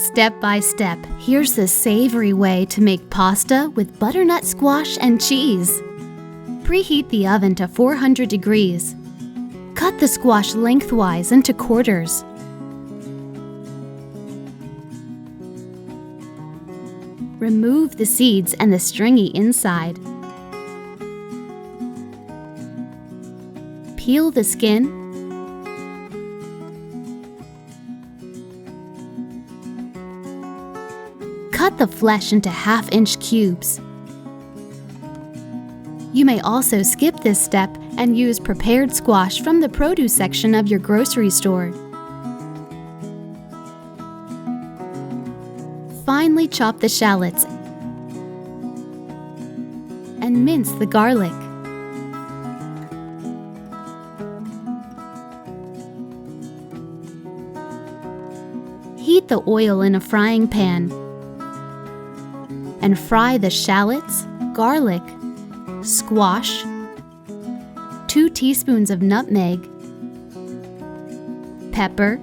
Step by step, here's the savory way to make pasta with butternut squash and cheese. Preheat the oven to 400 degrees. Cut the squash lengthwise into quarters. Remove the seeds and the stringy inside. Peel the skin. Cut the flesh into half-inch cubes. You may also skip this step and use prepared squash from the produce section of your grocery store. Finely chop the shallots and mince the garlic. Heat the oil in a frying pan and fry the shallots, garlic, squash, 2 teaspoons of nutmeg, pepper,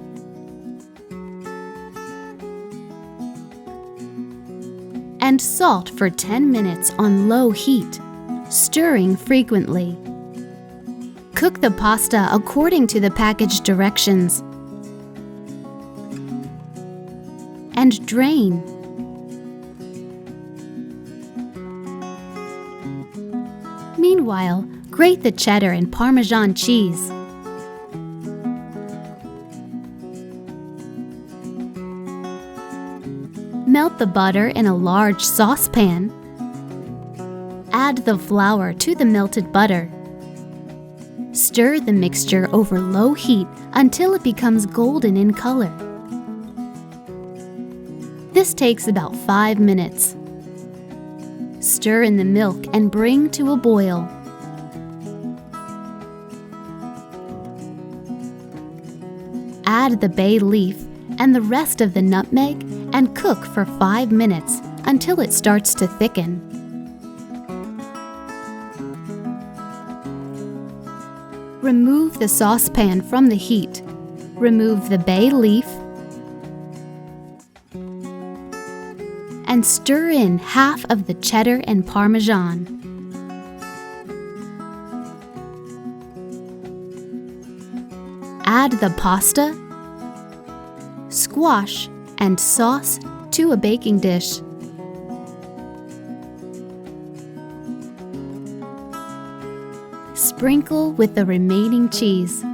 and salt for 10 minutes on low heat, stirring frequently. Cook the pasta according to the package directions and drain. Meanwhile, grate the cheddar and Parmesan cheese. Melt the butter in a large saucepan. Add the flour to the melted butter. Stir the mixture over low heat until it becomes golden in color. This takes about 5 minutes. Stir in the milk and bring to a boil. Add the bay leaf and the rest of the nutmeg and cook for 5 minutes until it starts to thicken. Remove the saucepan from the heat. Remove the bay leaf and stir in half of the cheddar and Parmesan. Add the pasta, squash, and sauce to a baking dish. Sprinkle with the remaining cheese.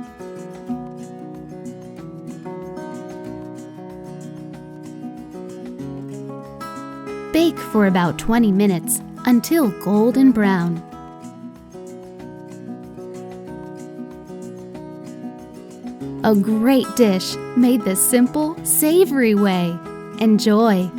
Bake for about 20 minutes until golden brown. A great dish made the simple, savory way. Enjoy!